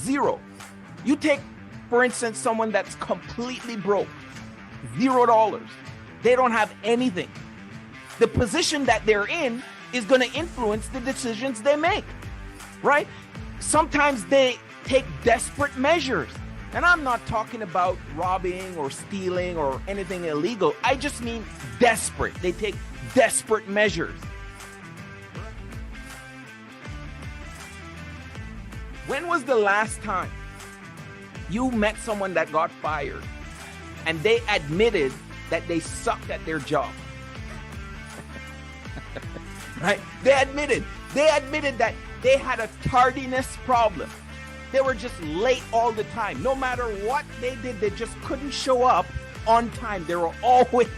zero. You take, for instance, someone that's completely broke, $0. They don't have anything. The position that they're in is going to influence the decisions they make, right? Sometimes they take desperate measures. And I'm not talking about robbing or stealing or anything illegal. I just mean desperate. They take desperate measures. When was the last time you met someone that got fired and they admitted that they sucked at their job? Right? They admitted that they had a tardiness problem. They were just late all the time. No matter what they did, they just couldn't show up on time. They were always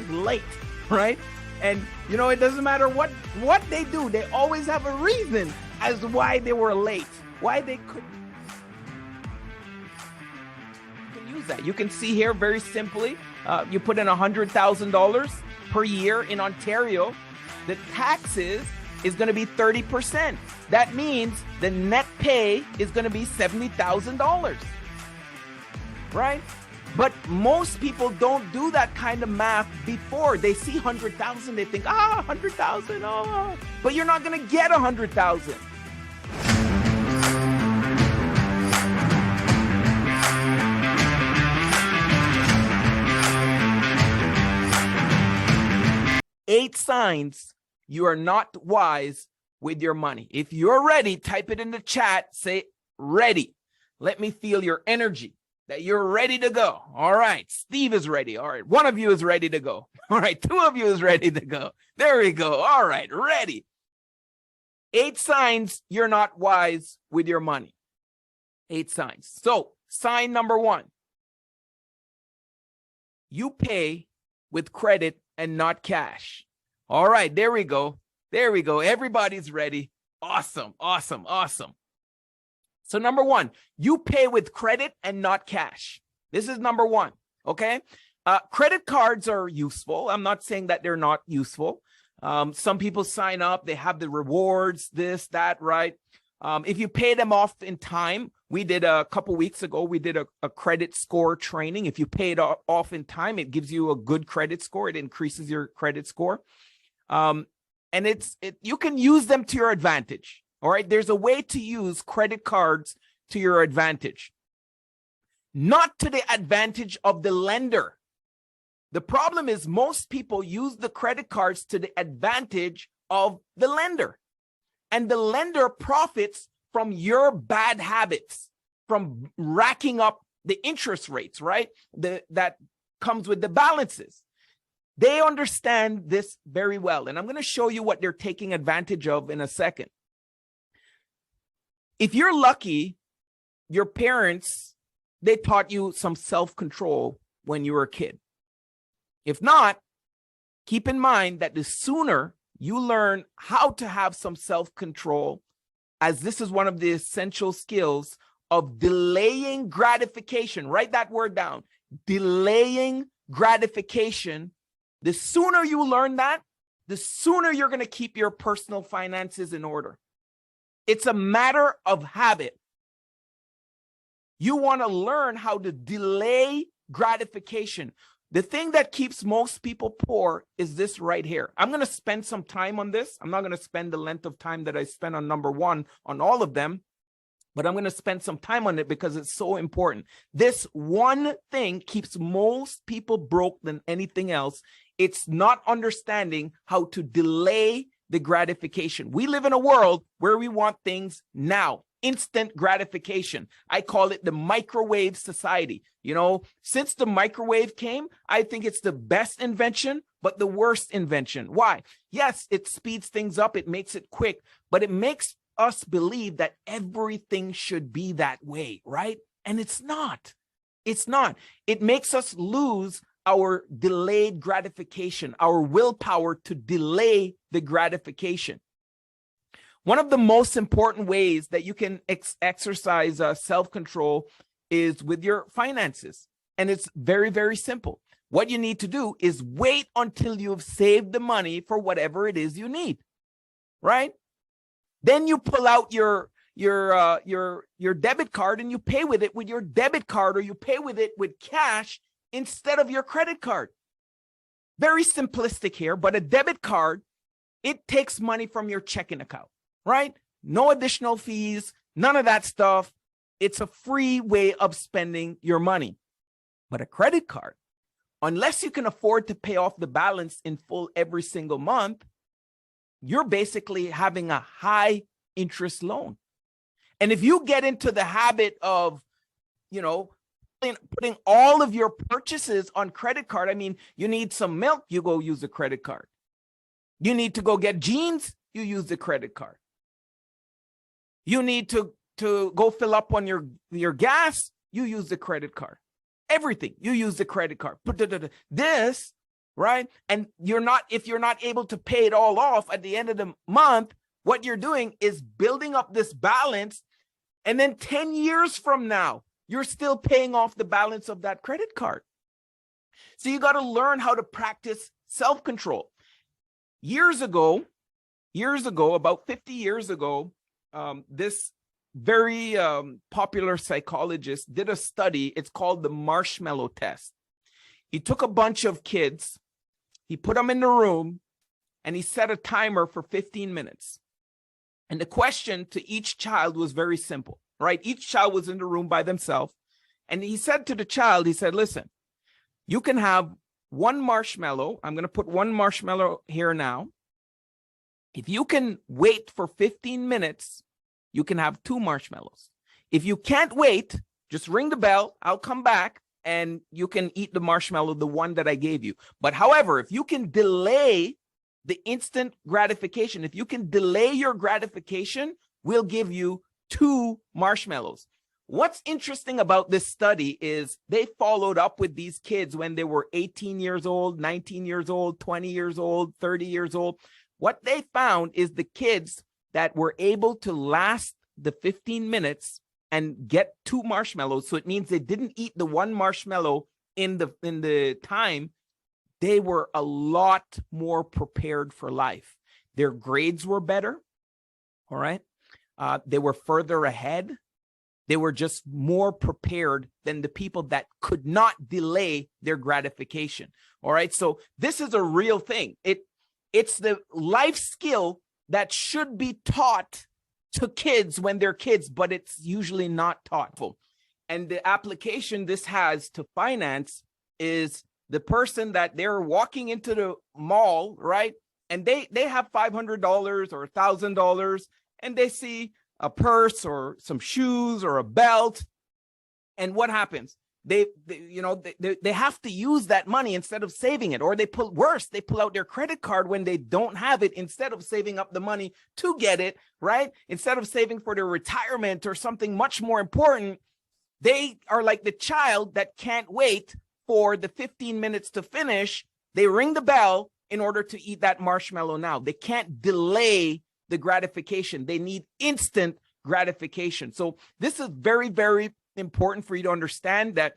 late, right? And you know, it doesn't matter what they do. They always have a reason as to why they were late, why they couldn't. You can use that. You can see here very simply, you put in $100,000 per year in Ontario. The taxes is going to be 30%. That means the net pay is going to be $70,000, right? But most people don't do that kind of math before. They see 100,000, they think, 100,000, oh. But you're not going to get 100,000. Eight signs you are not wise with your money. If you're ready, type it in the chat. Say ready. Let me feel your energy, that you're ready to go. All right. Steve is ready. All right. One of you is ready to go. All right. Two of you is ready to go. There we go. All right. Ready. 8 signs you're not wise with your money. 8 signs. So sign number 1, you pay with credit and not cash. All right. There we go. There we go. Everybody's ready. Awesome. Awesome. Awesome. So number 1, you pay with credit and not cash. This is number 1. Okay. Credit cards are useful. I'm not saying that they're not useful. Some people sign up, they have the rewards, this, that, right? If you pay them off in time, we did a couple weeks ago, we did a credit score training. If you pay it off in time, it gives you a good credit score. It increases your credit score. And you can use them to your advantage. All right. There's a way to use credit cards to your advantage, not to the advantage of the lender. The problem is most people use the credit cards to the advantage of the lender, and the lender profits from your bad habits, from racking up the interest rates, right? That comes with the balances. They understand this very well. And I'm going to show you what they're taking advantage of in a second. If you're lucky, your parents, they taught you some self-control when you were a kid. If not, keep in mind that the sooner you learn how to have some self-control, as this is one of the essential skills of delaying gratification, write that word down, delaying gratification. The sooner you learn that, the sooner you're going to keep your personal finances in order. It's a matter of habit. You want to learn how to delay gratification. The thing that keeps most people poor is this right here. I'm going to spend some time on this. I'm not going to spend the length of time that I spent on number 1 on all of them, but I'm going to spend some time on it because it's so important. This one thing keeps most people broke than anything else. It's not understanding how to delay the gratification. We live in a world where we want things now, instant gratification. I call it the microwave society. You know, since the microwave came, I think it's the best invention, but the worst invention. Why? Yes, it speeds things up. It makes it quick, but it makes us believe that everything should be that way, right? And it's not. It's not. It makes us lose our delayed gratification, our willpower to delay the gratification. One of the most important ways that you can exercise self-control is with your finances. And it's very, very simple. What you need to do is wait until you've saved the money for whatever it is you need, right? Then you pull out your your debit card and you pay with it with your debit card, or you pay with it with cash instead of your credit card. Very simplistic here, but a debit card, it takes money from your checking account, right? No additional fees, none of that stuff. It's a free way of spending your money. But a credit card, unless you can afford to pay off the balance in full every single month, you're basically having a high interest loan. And if you get into the habit of, putting all of your purchases on credit card, I mean, you need some milk, you go use a credit card. You need to go get jeans, you use the credit card. You need to go fill up on your gas, you use the credit card. Everything, you use the credit card. This, right? And if you're not able to pay it all off at the end of the month, what you're doing is building up this balance. And then 10 years from now, you're still paying off the balance of that credit card. So you got to learn how to practice self-control. Years ago, about 50 years ago, this very popular psychologist did a study. It's called the marshmallow test. He took a bunch of kids, he put them in the room, and he set a timer for 15 minutes. And the question to each child was very simple, right? Each child was in the room by themselves. And he said to the child, he said, listen, you can have one marshmallow. I'm going to put one marshmallow here now. If you can wait for 15 minutes, you can have 2 marshmallows. If you can't wait, just ring the bell. I'll come back and you can eat the marshmallow, the one that I gave you. But however, if you can delay the instant gratification, if you can delay your gratification, we'll give you 2 marshmallows. What's interesting about this study is they followed up with these kids when they were 18 years old, 19 years old, 20 years old, 30 years old. What they found is the kids that were able to last the 15 minutes and get 2 marshmallows. So it means they didn't eat the 1 marshmallow in the time. They were a lot more prepared for life. Their grades were better. All right. They were further ahead. They were just more prepared than the people that could not delay their gratification. All right. So this is a real thing. It's the life skill that should be taught to kids when they're kids, but it's usually not taught. And the application this has to finance is the person that they're walking into the mall, right? And they have $500 or $1,000, and they see a purse or some shoes or a belt. And what happens? They have to use that money instead of saving it, or they pull out their credit card when they don't have it instead of saving up the money to get it, right? Instead of saving for their retirement or something much more important, they are like the child that can't wait for the 15 minutes to finish. They ring the bell in order to eat that marshmallow now. They can't delay the gratification. They need instant gratification. So this is very, very important for you to understand that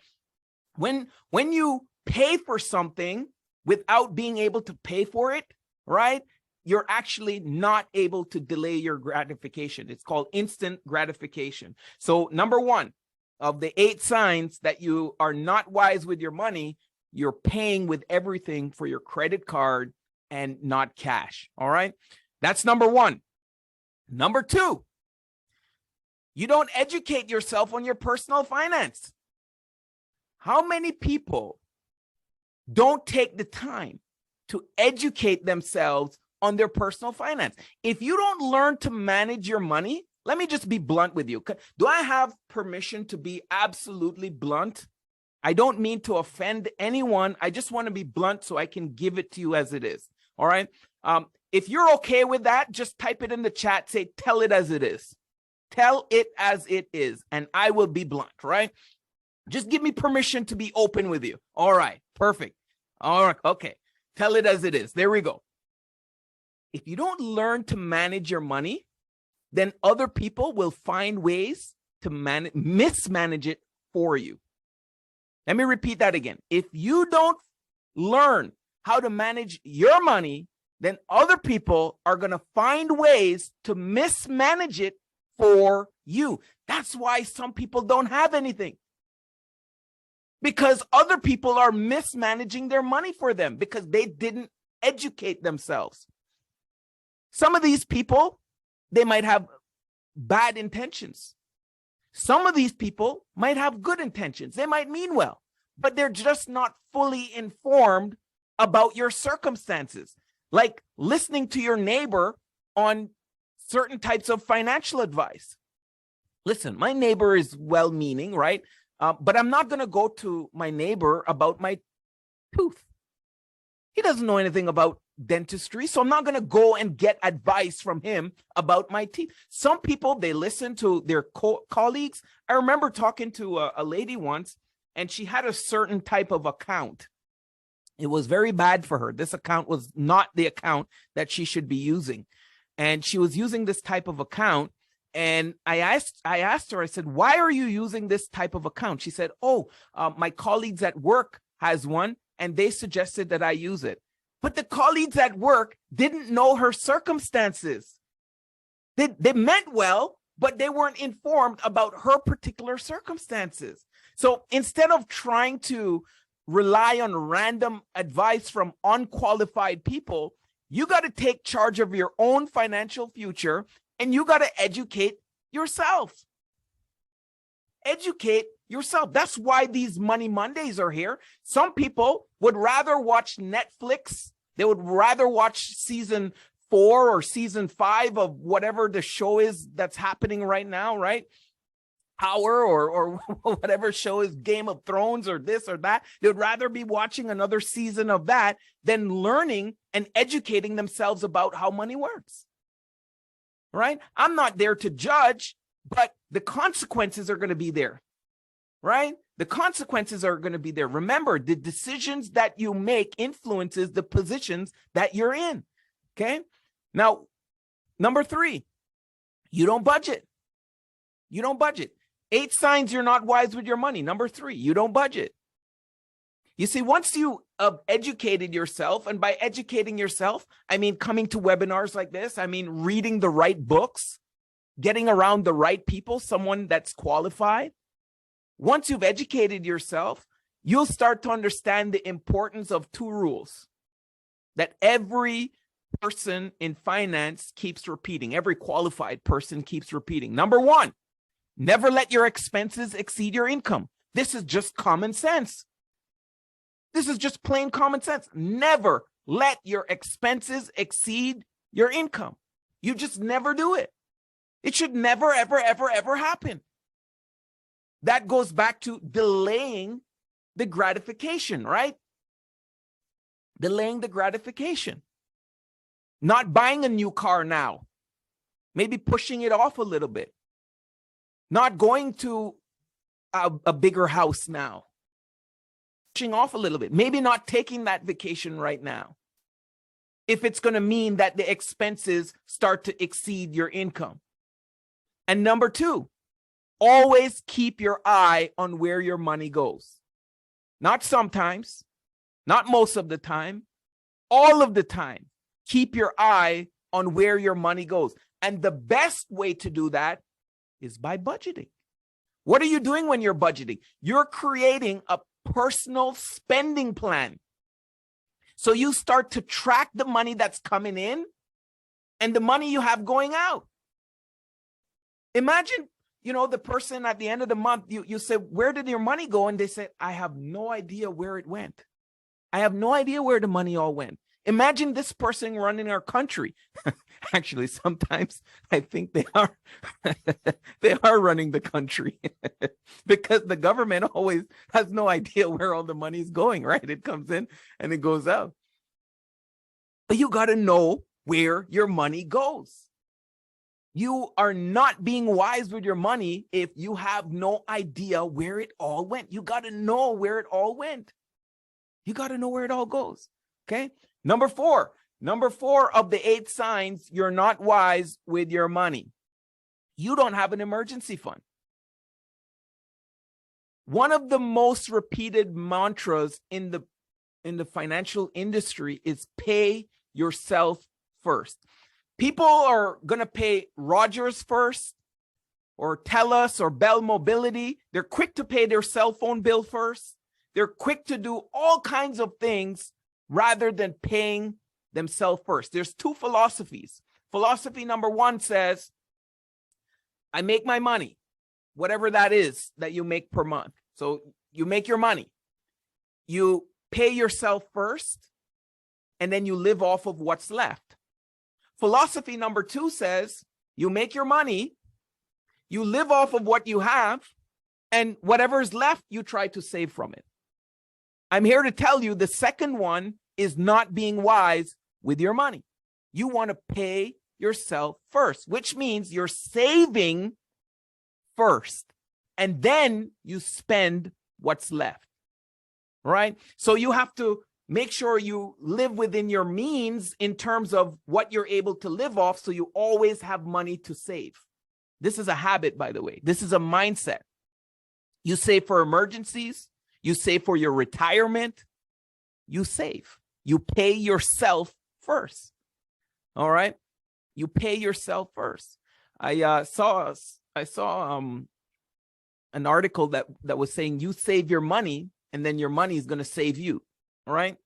when you pay for something without being able to pay for it, right, you're actually not able to delay your gratification. It's called instant gratification. So number 1 of the 8 signs that you are not wise with your money, you're paying with everything for your credit card and not cash. All right. That's number 1. Number 2, you don't educate yourself on your personal finance. How many people don't take the time to educate themselves on their personal finance? If you don't learn to manage your money, let me just be blunt with you. Do I have permission to be absolutely blunt? I don't mean to offend anyone. I just want to be blunt so I can give it to you as it is. All right. If you're okay with that, just type it in the chat. Say, tell it as it is. Tell it as it is, and I will be blunt, right? Just give me permission to be open with you. All right, perfect. All right, okay. Tell it as it is. There we go. If you don't learn to manage your money, then other people will find ways to mismanage it for you. Let me repeat that again. If you don't learn how to manage your money, then other people are going to find ways to mismanage it for you. That's why some people don't have anything. Because other people are mismanaging their money for them because they didn't educate themselves. Some of these people, they might have bad intentions. Some of these people might have good intentions. They might mean well, but they're just not fully informed about your circumstances. Like listening to your neighbor on certain types of financial advice. Listen, my neighbor is well-meaning, right? But I'm not going to go to my neighbor about my tooth. He doesn't know anything about dentistry, so I'm not going to go and get advice from him about my teeth. Some people, they listen to their colleagues. I remember talking to a lady once, and she had a certain type of account. It was very bad for her. This account was not the account that she should be using. And she was using this type of account. And I asked her, I said, why are you using this type of account? She said, my colleagues at work has one, and they suggested that I use it. But the colleagues at work didn't know her circumstances. They meant well, but they weren't informed about her particular circumstances. So instead of trying to rely on random advice from unqualified people, you got to take charge of your own financial future, and you got to educate yourself. Educate yourself. That's why these Money Mondays are here. Some people would rather watch Netflix. They would rather watch season 4 or season 5 of whatever the show is that's happening right now, right? Power or whatever show is, Game of Thrones or this or that. They would rather be watching another season of that than learning and educating themselves about how money works. Right? I'm not there to judge, but the consequences are going to be there. Right? The consequences are going to be there. Remember, the decisions that you make influences the positions that you're in. Okay? Now, number 3, you don't budget. You don't budget. 8 signs you're not wise with your money. Number 3, you don't budget. You see, once you educated yourself, and by educating yourself, I mean coming to webinars like this, I mean reading the right books, getting around the right people, someone that's qualified. Once you've educated yourself, you'll start to understand the importance of 2 rules that every person in finance keeps repeating. Every qualified person keeps repeating. Number 1, never let your expenses exceed your income. This is just common sense. This is just plain common sense. Never let your expenses exceed your income. You just never do it. It should never, ever, ever, ever happen. That goes back to delaying the gratification, right? Delaying the gratification. Not buying a new car now. Maybe pushing it off a little bit. Not going to a bigger house now. Pushing off a little bit. Maybe not taking that vacation right now, if it's going to mean that the expenses start to exceed your income. And number 2, always keep your eye on where your money goes. Not sometimes, not most of the time, all of the time. Keep your eye on where your money goes. And the best way to do that is by budgeting. What are you doing when you're budgeting? You're creating a personal spending plan. So you start to track the money that's coming in and the money you have going out. Imagine, the person at the end of the month, you say, where did your money go? And they say, I have no idea where it went. I have no idea where the money all went. Imagine this person running our country. Actually, sometimes I think they are running the country because the government always has no idea where all the money is going, right? It comes in and it goes out. But you got to know where your money goes. You are not being wise with your money if you have no idea where it all went. You got to know where it all went. You got to know where it all goes. Okay. Number 4 of the 8 signs you're not wise with your money. You don't have an emergency fund. One of the most repeated mantras in the financial industry is pay yourself first. People are going to pay Rogers first, or TELUS or Bell Mobility, they're quick to pay their cell phone bill first. They're quick to do all kinds of things rather than paying themselves first. There's two philosophies. Philosophy number one says, I make my money, whatever that is that you make per month. So you make your money. You pay yourself first, and then you live off of what's left. Philosophy number two says, you make your money, you live off of what you have, and whatever's left, you try to save from it. I'm here to tell you the second one is not being wise with your money. You want to pay yourself first, which means you're saving first, and then you spend what's left, right? So you have to make sure you live within your means in terms of what you're able to live off, so you always have money to save. This is a habit, by the way. This is a mindset. You save for emergencies. You save for your retirement. You save. You pay yourself first. All right? You pay yourself first. I saw an article that was saying you save your money, and then your money is going to save you. All right?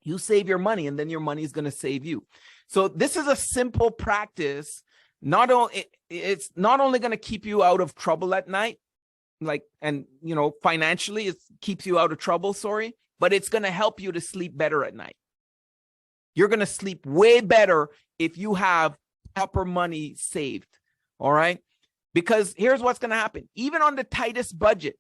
You save your money, and then your money is going to save you. So this is a simple practice. It's not only going to keep you out of trouble at night, financially, it keeps you out of trouble, but it's going to help you to sleep better at night. You're going to sleep way better if you have proper money saved. All right? Because here's what's going to happen. Even on the tightest budget,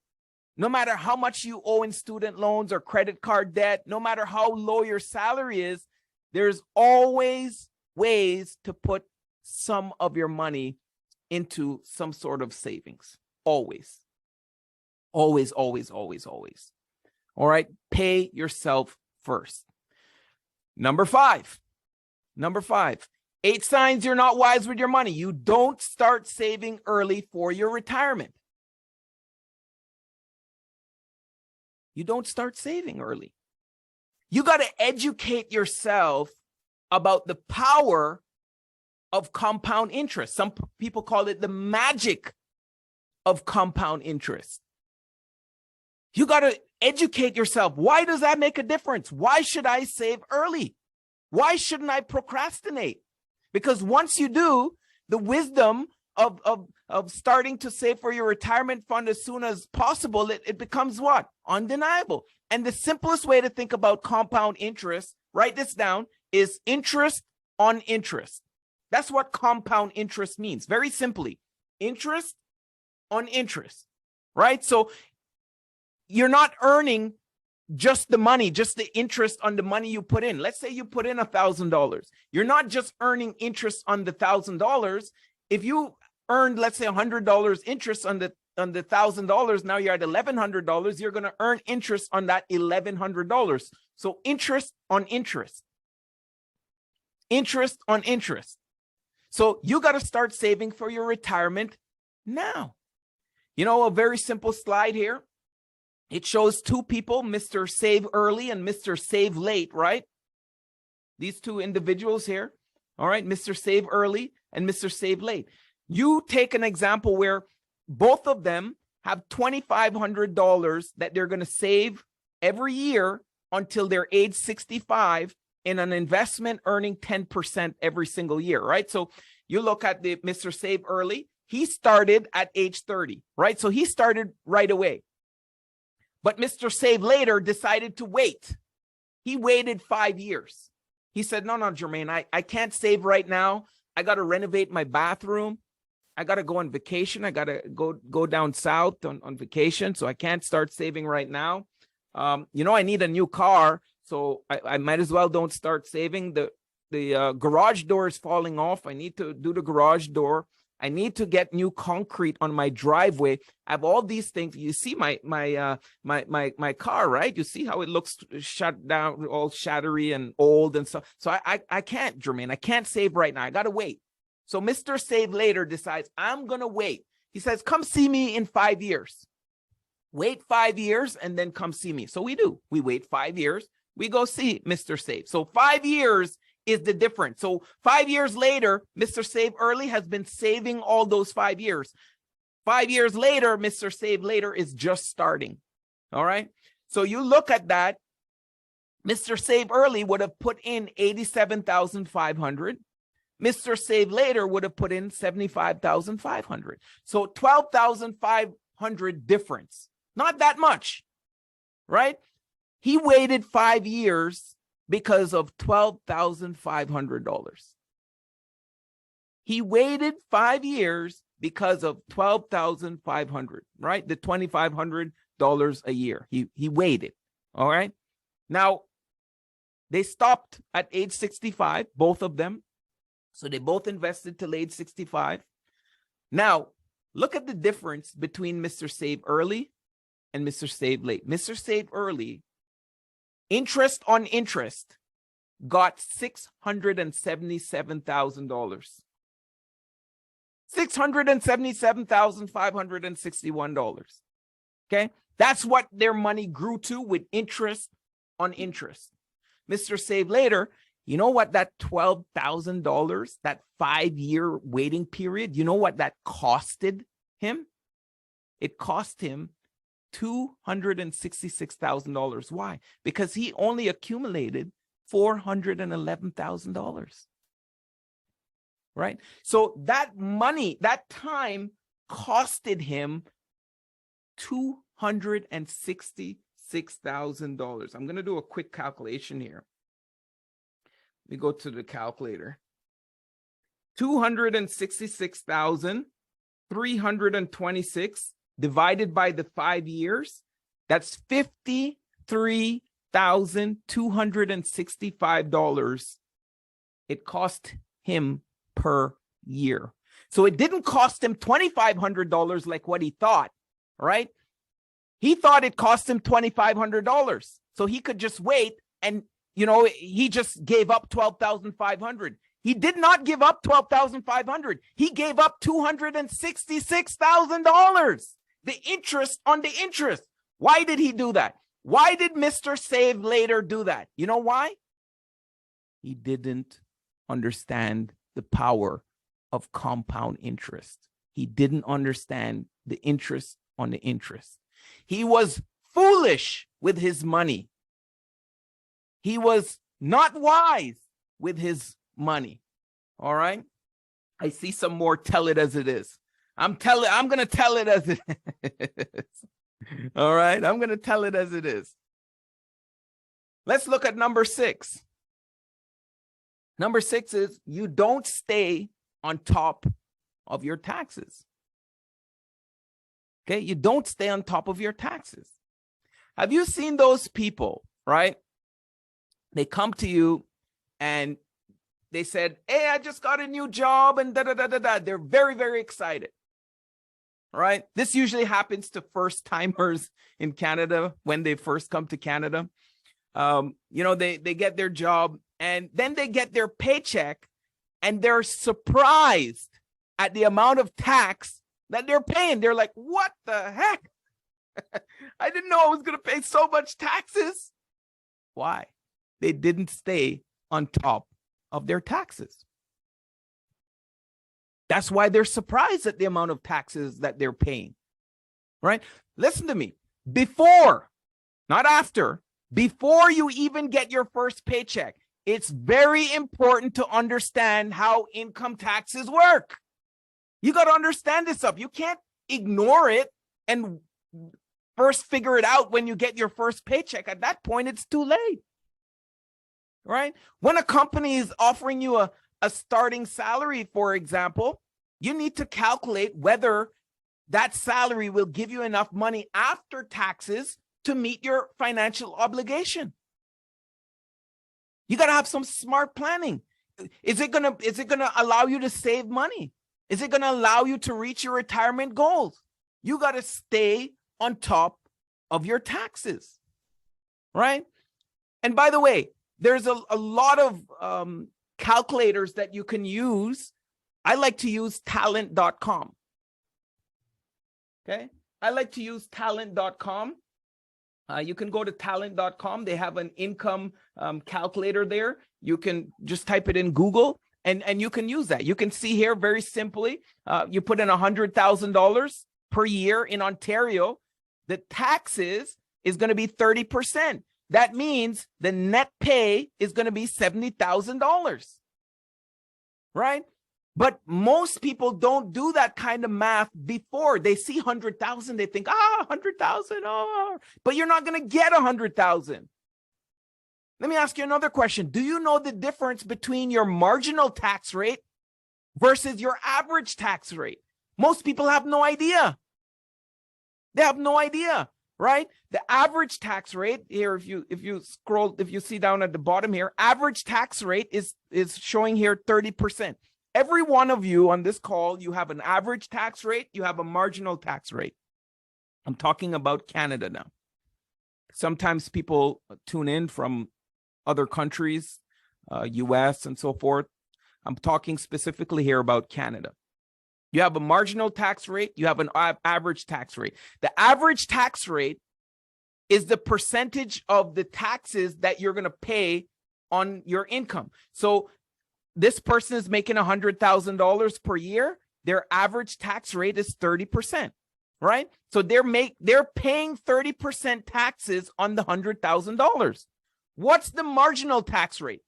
no matter how much you owe in student loans or credit card debt, no matter how low your salary is, there's always ways to put some of your money into some sort of savings. Always. Always, always, always, always. All right? Pay yourself first. Number five. 8 signs you're not wise with your money. You don't start saving early for your retirement. You don't start saving early. You got to educate yourself about the power of compound interest. Some people call it the magic of compound interest. You got to educate yourself. Why does that make a difference? Why should I save early? Why shouldn't I procrastinate? Because once you do, the wisdom of starting to save for your retirement fund as soon as possible, it becomes what? Undeniable. And the simplest way to think about compound interest, write this down, is interest on interest. That's what compound interest means. Very simply, interest on interest, right? So you're not earning just the money, just the interest on the money you put in. Let's say you put in $1,000. You're not just earning interest on the $1,000. If you earned, let's say, $100 interest on the $1,000, now you're at $1,100. You're going to earn interest on that $1,100. So interest on interest. Interest on interest. So you got to start saving for your retirement now. You know, a very simple slide here. It shows two people, Mr. Save Early and Mr. Save Late, right? These two individuals here. All right, Mr. Save Early and Mr. Save Late. You take an example where both of them have $2,500 that they're going to save every year until they're age 65 in an investment earning 10% every single year, right? So you look at the Mr. Save Early. He started at age 30, right? So he started right away. But Mr. Save Later decided to wait. He waited 5 years. He said, no, Jermaine, I can't save right now. I got to renovate my bathroom. I got to go on vacation. I got to go down south on vacation. So I can't start saving right now. I need a new car. So I might as well don't start saving. The garage door is falling off. I need to do the garage door. I need to get new concrete on my driveway. I have all these things. You see my car, right? You see how it looks shut down, all shattery and old and stuff. So I can't, Jermaine. I can't save right now. I got to wait. So Mr. Save Later decides, I'm going to wait. He says, come see me in 5 years. Wait 5 years and then come see me. So we do. We wait 5 years. We go see Mr. Save. So 5 years is the difference. So 5 years later, Mr. Save Early has been saving all those 5 years. 5 years later, Mr. Save Later is just starting. All right. So you look at that. Mr. Save Early would have put in $87,500. Mr. Save Later would have put in $75,500. So $12,500 difference. Not that much, right? He waited 5 years because of $12,500. He waited 5 years because of $12,500, right? The $2,500 a year. He waited. All right. Now, they stopped at age 65, both of them. So they both invested till age 65. Now, look at the difference between Mr. Save Early and Mr. Save Late. Mr. Save Early, interest on interest, got $677,000. $677,561. Okay? That's what their money grew to with interest on interest. Mr. Save Later, you know what that $12,000, that 5-year waiting period, you know what that costed him? It cost him $266,000. Why? Because he only accumulated $411,000. Right? So that money, that time costed him $266,000. I'm going to do a quick calculation here. Let me go to the calculator. 266,326 divided by the 5 years. That's $53,265. It cost him per year. So it didn't cost him $2,500 like what he thought, right? He thought it cost him $2,500. So he could just wait and, he just gave up $12,500. He did not give up $12,500. He gave up $266,000. The interest on the interest. Why did he do that? Why did Mr. Save Later do that? You know why? He didn't understand the power of compound interest. He didn't understand the interest on the interest. He was foolish with his money. He was not wise with his money. All right. I see some more tell it as it is. I'm going to tell it as it is. All right. I'm going to tell it as it is. Let's look at number 6. Number 6 is you don't stay on top of your taxes. Okay. You don't stay on top of your taxes. Have you seen those people, right? They come to you and they said, hey, I just got a new job and da-da-da-da-da. They're very, very excited. All right. This usually happens to first timers in Canada when they first come to Canada. They get their job and then they get their paycheck and they're surprised at the amount of tax that they're paying. They're like, what the heck? I didn't know I was going to pay so much taxes. Why? They didn't stay on top of their taxes. That's why they're surprised at the amount of taxes that they're paying, right? Listen to me. Before, not after, before you even get your first paycheck, it's very important to understand how income taxes work. You got to understand this stuff. You can't ignore it and first figure it out when you get your first paycheck. At that point, it's too late, right? When a company is offering you a starting salary, for example, you need to calculate whether that salary will give you enough money after taxes to meet your financial obligation. You got to have some smart planning. Is it gonna allow you to save money? Is it going to allow you to reach your retirement goals? You got to stay on top of your taxes, right? And by the way, there's a lot of calculators that you can use. I like to use talent.com. Okay. I like to use talent.com. You can go to talent.com. They have an income calculator there. You can just type it in Google and you can use that. You can see here very simply, you put in $100,000 per year in Ontario, the taxes is going to be 30%. That means the net pay is going to be $70,000, right? But most people don't do that kind of math before they see 100,000. They think, 100,000, but you're not going to get 100,000. Let me ask you another question. Do you know the difference between your marginal tax rate versus your average tax rate? Most people have no idea. They have no idea, right? The average tax rate here, if you scroll, if you see down at the bottom here, average tax rate is showing here 30%. Every one of you on this call, you have an average tax rate, you have a marginal tax rate. I'm talking about Canada now. Sometimes people tune in from other countries, US and so forth. I'm talking specifically here about Canada. You have a marginal tax rate, you have an average tax rate. The average tax rate is the percentage of the taxes that you're going to pay on your income. So this person is making $100,000 per year. Their average tax rate is 30%, right? So they're paying 30% taxes on the $100,000. What's the marginal tax rate?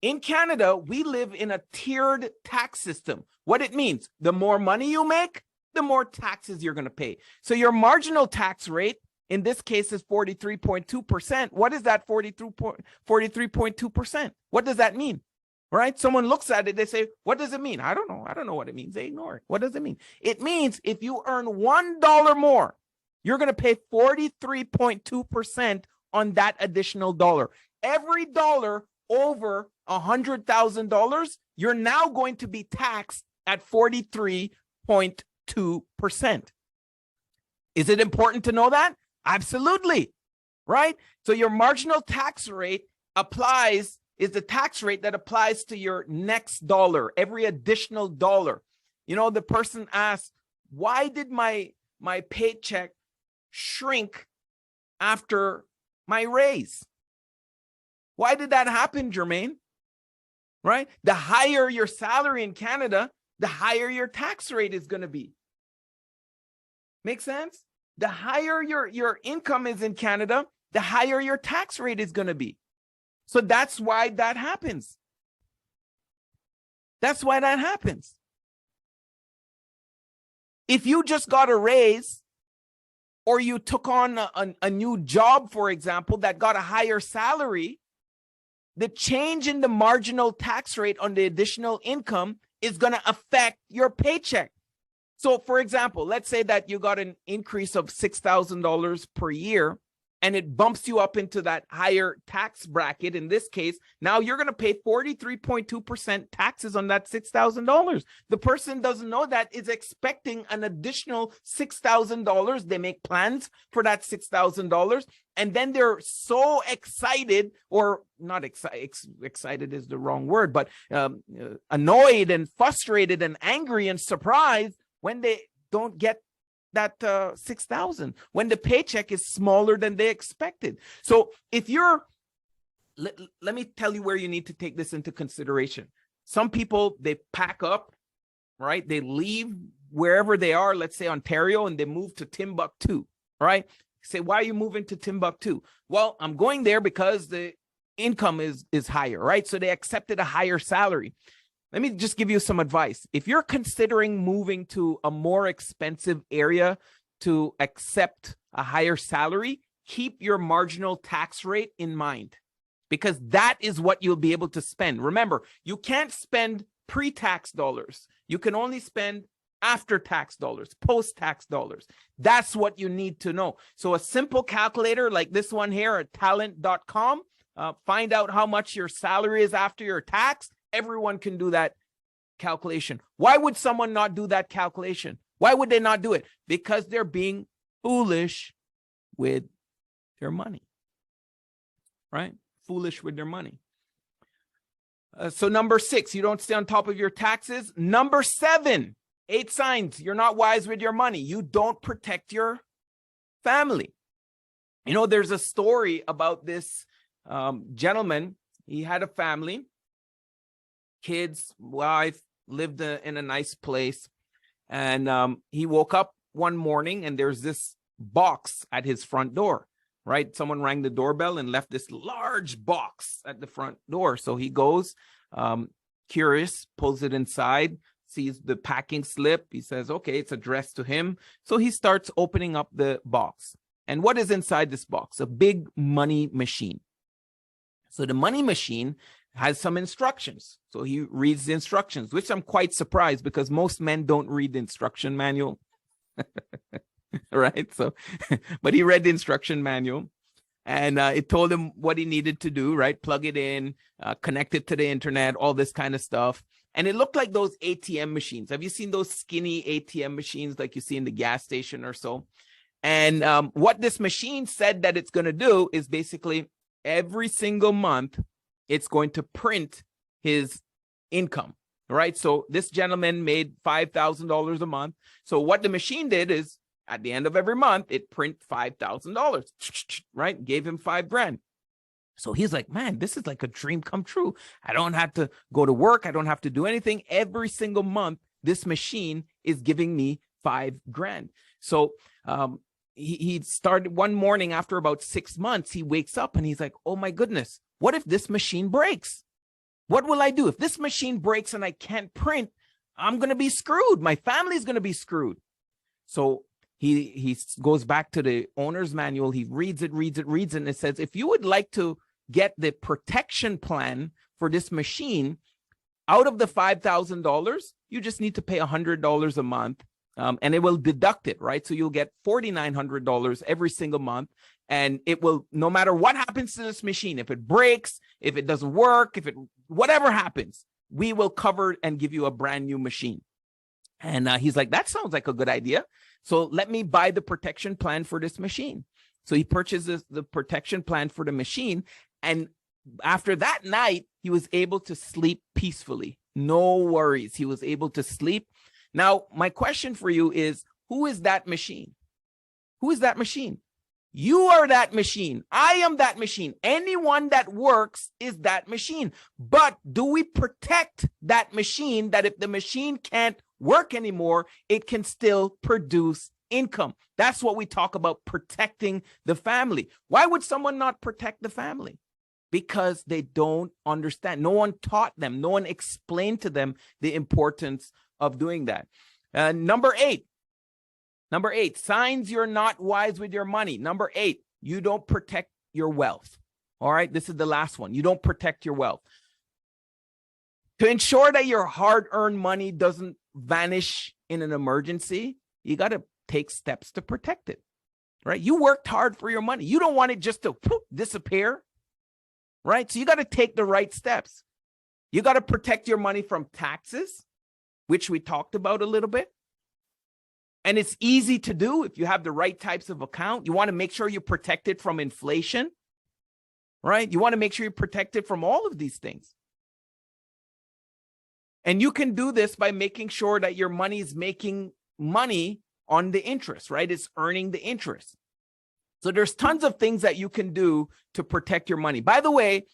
In Canada, we live in a tiered tax system. What it means, the more money you make, the more taxes you're going to pay. So your marginal tax rate, in this case, is 43.2%. What is that 43.2%? What does that mean? Right? Someone looks at it, they say, what does it mean? I don't know. I don't know what it means. They ignore it. What does it mean? It means if you earn $1 more, you're going to pay 43.2% on that additional dollar. Every dollar over $100,000, you're now going to be taxed at 43.2%. Is it important to know that? Absolutely, right? So your marginal tax rate is the tax rate that applies to your next dollar, every additional dollar. You know, the person asks, why did my paycheck shrink after my raise? Why did that happen, Jermaine? Right? The higher your salary in Canada, the higher your tax rate is going to be. Make sense? The higher your income is in Canada, the higher your tax rate is going to be. So that's why that happens. That's why that happens. If you just got a raise or you took on a new job, for example, that got a higher salary, the change in the marginal tax rate on the additional income is going to affect your paycheck. So, for example, let's say that you got an increase of $6,000 per year, and it bumps you up into that higher tax bracket. In this case, now you're going to pay 43.2% taxes on that $6,000. The person doesn't know that, is expecting an additional $6,000. They make plans for that $6,000, and then they're so excited, or not excited is the wrong word, but annoyed and frustrated and angry and surprised when they don't get that 6,000, when the paycheck is smaller than they expected. So if you're, let me tell you where you need to take this into consideration. Some people, they pack up, right? They leave wherever they are, let's say Ontario, and they move to Timbuktu, right? Say, why are you moving to Timbuktu? Well, I'm going there because the income is higher, right? So they accepted a higher salary. Let me just give you some advice. If you're considering moving to a more expensive area to accept a higher salary, keep your marginal tax rate in mind, because that is what you'll be able to spend. Remember, you can't spend pre-tax dollars. You can only spend after-tax dollars, post-tax dollars. That's what you need to know. So a simple calculator like this one here at talent.com, find out how much your salary is after your tax. Everyone can do that calculation. Why would someone not do that calculation? Why would they not do it? Because they're being foolish with their money, right? Foolish with their money. So number 6, you don't stay on top of your taxes. Number 7, 8 signs you're not wise with your money. You don't protect your family. You know, there's a story about this gentleman. He had a family. Kids, wife, lived in a nice place, and he woke up one morning and there's this box at his front door, right? Someone rang the doorbell and left this large box at the front door. So he goes, curious, pulls it inside, sees the packing slip. He says, okay, it's addressed to him. So he starts opening up the box. And what is inside this box? A big money machine. So the money machine has some instructions. So he reads the instructions, which I'm quite surprised because most men don't read the instruction manual. Right? So, but he read the instruction manual and it told him what he needed to do, right? Plug it in, connect it to the internet, all this kind of stuff. And it looked like those ATM machines. Have you seen those skinny ATM machines like you see in the gas station or so? And what this machine said that it's going to do is basically every single month, it's going to print his income, right? So this gentleman made $5,000 a month. So what the machine did is at the end of every month, it print $5,000, right? Gave him $5,000. So he's like, man, this is like a dream come true. I don't have to go to work. I don't have to do anything. Every single month, this machine is giving me $5,000. So he started one morning after about 6 months, he wakes up and he's like, oh my goodness, what if this machine breaks? What will I do? If this machine breaks and I can't print, I'm going to be screwed. My family's going to be screwed. So he goes back to the owner's manual. He reads it, and it says, if you would like to get the protection plan for this machine, out of the $5,000, you just need to pay $100 a month. And it will deduct it, right? So you'll get $4,900 every single month. And it will, no matter what happens to this machine, if it breaks, if it doesn't work, whatever happens, we will cover and give you a brand new machine. And he's like, that sounds like a good idea. So let me buy the protection plan for this machine. So he purchases the protection plan for the machine. And after that night, he was able to sleep peacefully. No worries. He was able to sleep. Now, my question for you is, who is that machine? Who is that machine? You are that machine. I am that machine. Anyone that works is that machine. But do we protect that machine that if the machine can't work anymore, it can still produce income? That's what we talk about, protecting the family. Why would someone not protect the family? Because they don't understand. No one taught them. No one explained to them the importance of doing that. Number eight, signs you're not wise with your money. Number 8, you don't protect your wealth. All right, this is the last one. You don't protect your wealth. To ensure that your hard-earned money doesn't vanish in an emergency, you got to take steps to protect it, right? You worked hard for your money. You don't want it just to disappear, right? So you got to take the right steps. You got to protect your money from taxes, which we talked about a little bit. And it's easy to do if you have the right types of account. You want to make sure you protect it from inflation, right? You want to make sure you protect it from all of these things. And you can do this by making sure that your money is making money on the interest, right? It's earning the interest. So there's tons of things that you can do to protect your money. By the way,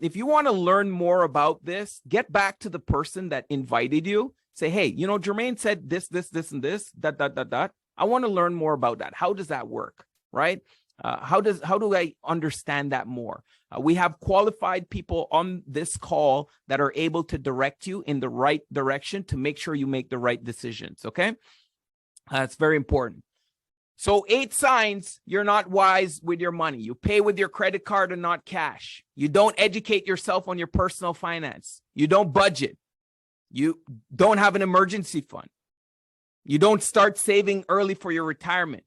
if you want to learn more about this, get back to the person that invited you. Say, hey, you know, Jermaine said this, and this, that. I want to learn more about that. How does that work, right? How do I understand that more? We have qualified people on this call that are able to direct you in the right direction to make sure you make the right decisions, okay? That's very important. So 8 signs you're not wise with your money. You pay with your credit card and not cash. You don't educate yourself on your personal finance. You don't budget. You don't have an emergency fund. You don't start saving early for your retirement.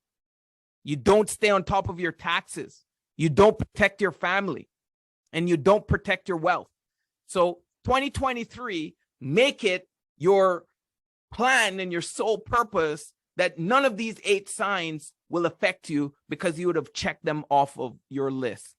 You don't stay on top of your taxes. You don't protect your family. And you don't protect your wealth. So 2023, make it your plan and your sole purpose that none of these 8 signs will affect you because you would have checked them off of your list.